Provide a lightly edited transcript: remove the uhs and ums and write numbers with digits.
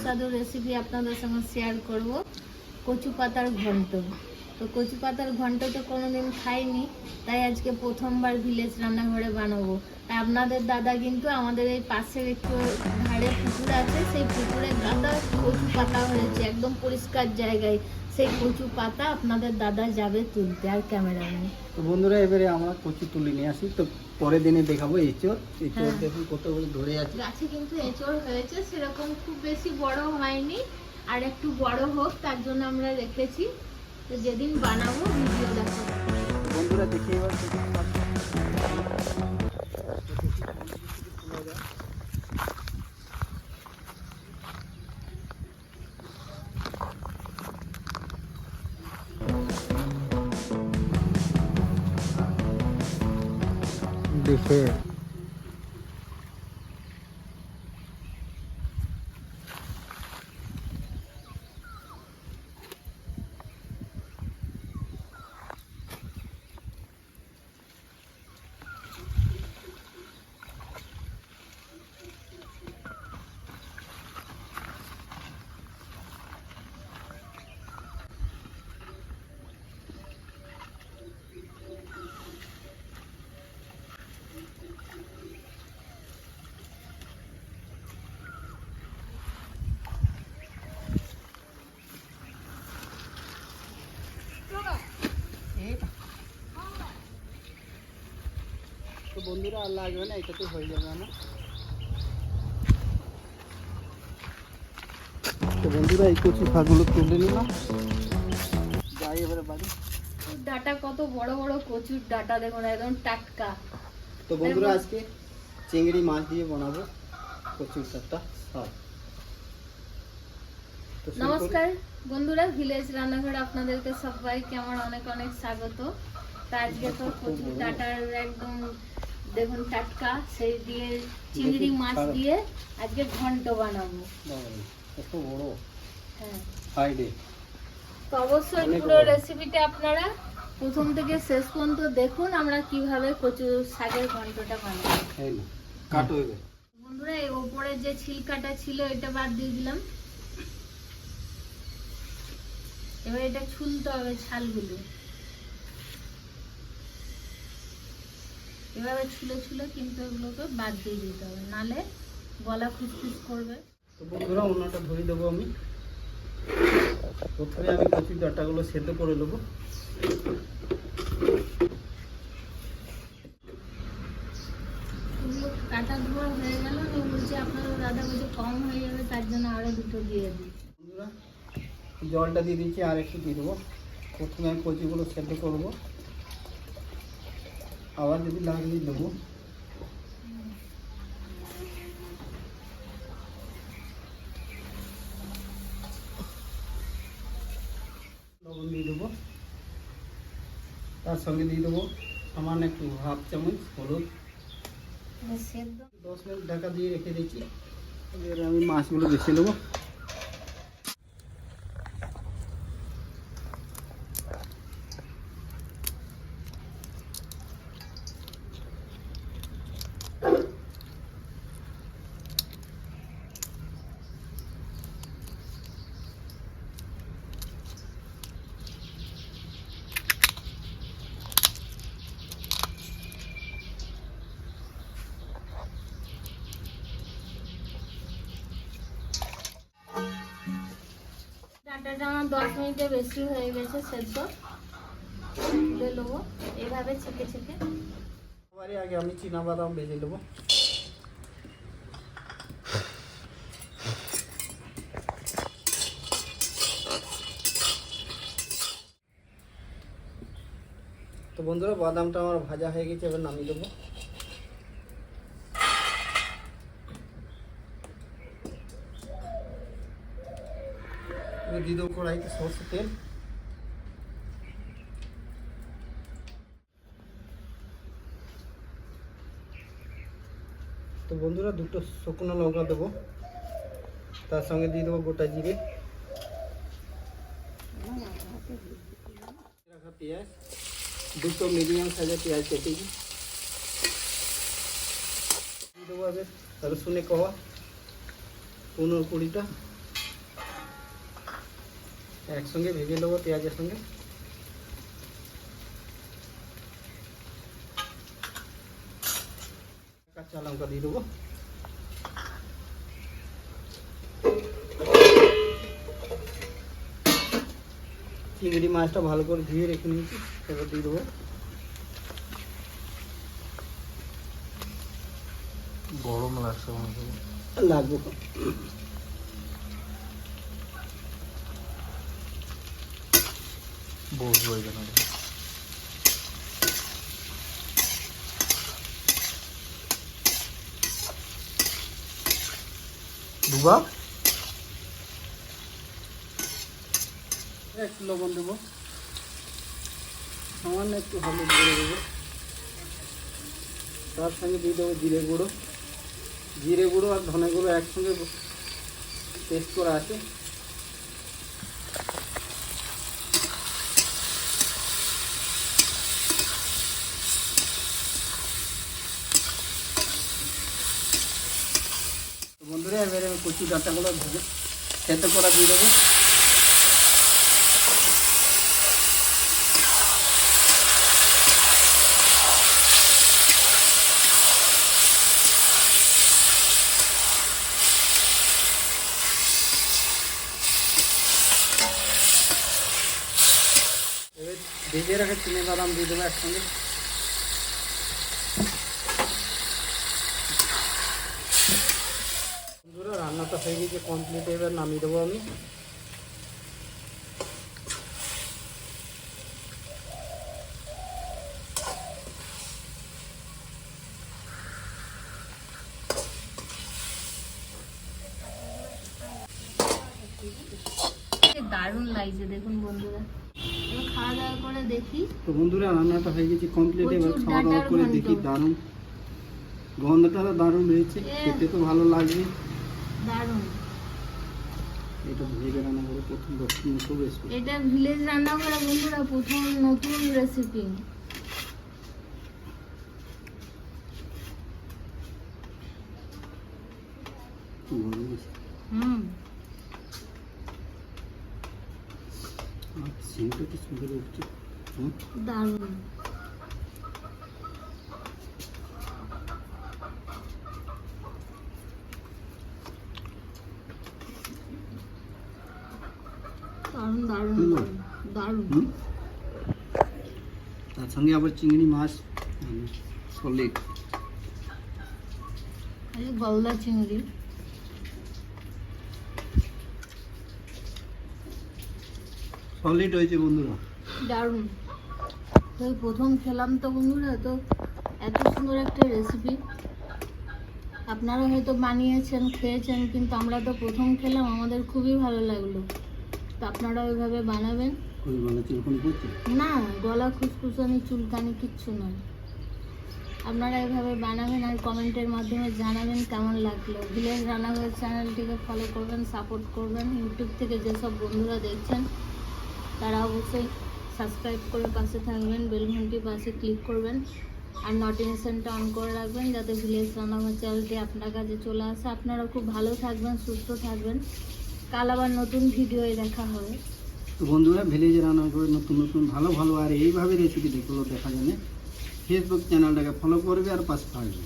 সুস্বাদু রেসিপি আপনাদের সঙ্গে শেয়ার করব, কচু পাতার ঘন্ট। তো কচু পাতার ঘন্ট তো কোনোদিন খাইনি, তাই আজকে প্রথমবার ভিলেজ রান্নাঘরে বানাবো। তাই আপনাদের দাদা কিন্তু আমাদের এই পাশের একটু ধারে পুকুর আছে, সেই পুকুরে গাদা কচু পাতা হয়েছে একদম পরিষ্কার জায়গায়। সেই কচু পাতা আপনাদের দাদা যাবে তুলতে আর ক্যামেরাম্যান। তো বন্ধুরা, এবারে আমরা কচু তুলে নিয়ে আসি, তো পরের দিনে দেখাবো এঁচড়। এঁচড় দেখুন কত ধরে আছে গাছে, কিন্তু এঁচড় হয়েছে, সেরকম খুব বেশি বড় হয়নি, আর একটু বড় হোক তার জন্য আমরা রেখেছি। তো যেদিন বানাবো ভিডিও দেখো বন্ধুরা, দেখে এবার দেখে তো বন্ধুরা, আর লাগবে না, এটাতে হয়ে যাবে আমার। তো বন্ধুরা, এই কচু শাকগুলো তুলে নিলাম, যাই এবারে বাড়ি। ডাটা কত বড় বড় কচুর ডাটা, দেখুন একদম টাটকা। তো বন্ধুরা, আজকে চিংড়ি মাছ দিয়ে বানাবো কচুর শাকটা। নমস্কার বন্ধুরা, ভিলেজ রান্নাঘরে আপনাদেরকে সবাইকে আমার অনেক অনেক স্বাগত। তা আজকে তো কচুর ডাটার একদম দেখুন টাটকা, সেই দিয়ে চিংড়ি মাছ দিয়ে আজকে ঘন্ট বানাবো। কত বড়! হ্যাঁ, হাইডে। তো অবশ্যই পুরো রেসিপিটা আপনারা প্রথম থেকে শেষ পর্যন্ত দেখুন, আমরা কিভাবে কচু শাকের ঘন্টটা বানাবো। কাটো এবার। বন্ধুরা, এই ওপরে যে ছিলকাটা ছিল এটা বাদ দিয়ে দিলাম। এবার এটা ছুলতে হবে ছালগুলো, এভাবে ছুলে ছুলে কিন্তু এগুলোকে বাদ দিয়ে দিতে হবে, নালে গলা খুসখুস করবে। তো বন্ধুরা, অন্যটা ধরে দেবো আমি। প্রথমে আমি কচুর ডাঁটাগুলো সেদ্ধ করে নেবো। কাটা ধোয়া হয়ে গেল, বলছি আপনাদের দাদা বলছে কম হয়ে যাবে, তার জন্য আরো দুটো দিয়ে দিই। বন্ধুরা, জলটা দিয়ে দিচ্ছি, আর একটু দিয়ে দেবো। প্রথমে আমি কচুগুলো সেদ্ধ করবো, আবার যদি লাগিয়ে দেবো। লবণ দিয়ে দেবো, তার সঙ্গে দিয়ে দেবো সামান্য একটু হাফ চামচ হলুদ। 10 মিনিট ঢাকা দিয়ে রেখে দিচ্ছি। এবার আমি মাছগুলো বেছে নেবো। ডাঁটাটা আমার 10 মিনিটের বেশি হয়ে গেছে সেদ্ধ, তুলে নেবো এভাবে ছেঁকে ছেঁকে। সবারই আগে আমি চিনাবাদাম ভেজে নেবো। তো বন্ধুরা, বাদামটা আমার ভাজা হয়ে গেছে, এবার নামিয়ে দেবো। দিয়ে দেবো কড়াইতে সরষের তেল। তো বন্ধুরা, দুটো শুকনো লঙ্কা দেবো, তার সঙ্গে দিয়ে দেবো গোটা জিরে, রাখা পেঁয়াজ, দুটো মিডিয়াম সাইজের পেঁয়াজ কেটেছি দিয়ে দেবো। এবার রসুনের কোয়া 15-20টা, একসঙ্গে ভেজে নেবো পেঁয়াজের সঙ্গে। কাঁচা লঙ্কা দিয়ে দেবো। চিংড়ি মাছটা ভালো করে ধুয়ে রেখে নিয়েছি, এবার দিয়ে দেবো। গরম লাগছে লাগবে বসবো এখানে। দুবা একটু লবণ দেবো, সামান্য একটু হলুদ গুঁড়ো দেবো, তার সঙ্গে দিয়ে দেবো জিরে গুঁড়ো। জিরে গুঁড়ো আর ধনে গুঁড়ো একসঙ্গে পেস্ট করা আছে। বন্ধুরা এবারে আমি কচি ডাঁটাগুলো ভেজে সেদ্ধ করা দিয়ে দেবো। এবার ভেজে রাখা চিনে বাদাম দিয়ে দেবো একসঙ্গে। বন্ধুরা রান্নাটা হয়ে গেছে কমপ্লিট, এবার নামিয়ে দেবো আমি। দারুণ লাগছে দেখুন বন্ধুরা। এবার খাওয়া দাওয়া করে দেখি। তো বন্ধুরা রান্নাটা হয়ে গেছে কমপ্লিট, এবার প্রচুর খাওয়া দাওয়া ডাঁটার করে ঘন্ট। দেখি। দারুণ গন্ধটা তো দারুণ হয়েছে, খেতে তো ভালো লাগবে। দারুণ। এটা ভেজে রান্না করে প্রথম 10 মিনিট খুব বেশি। এটা ভিলেজ রান্না করা বন্ধুরা প্রথম নতুন রেসিপি। হুম, সিনটা কি সুন্দর উঠছে। দারুণ। দারুণ দারুণ দারুণ দারুণ। তার সঙ্গে আবার চিংড়ি মাছ সলিড। এই গলদা চিংড়ি সলিড হয়েছে বন্ধুরা। দারুণ। তো এই প্রথম খেলাম তো বন্ধুরা, তো এত সুন্দর একটা রেসিপি আপনারা হয়তো বানিয়েছেন খেয়েছেন, কিন্তু আমরা তো প্রথম খেলাম, আমাদের খুবই ভালো লাগলো। তো আপনারা ওইভাবে বানাবেন। ওই গলা চুলকুনি করছে না, গলা খুসখুসানি চুলকানি কিচ্ছু নয়। আপনারা এভাবে বানাবেন আর কমেন্টের মাধ্যমে জানাবেন কেমন লাগলো। ভিলেজ রান্নাঘর চ্যানেলটিকে ফলো করবেন, সাপোর্ট করবেন। ইউটিউব থেকে যেসব বন্ধুরা দেখছেন তারা অবশ্যই সাবস্ক্রাইব করে পাশে থাকবেন, বেল ঘন্টি পাশে ক্লিক করবেন আর নোটিফিকেশনটা অন করে রাখবেন, যাতে ভিলেজ রান্নাঘর চ্যানেলটি আপনার কাছে চলে আসে। আপনারা খুব ভালো থাকবেন, সুস্থ থাকবেন। কাল আবার নতুন ভিডিওয়ে দেখা হবে। তো বন্ধুরা ভিলেজে রান্না করে নতুন নতুন ভালো ভালো আর এইভাবে রেসিপি দেখলো দেখার জন্য ফেসবুক চ্যানেলটাকে ফলো করবে আর পাশে থাকবে।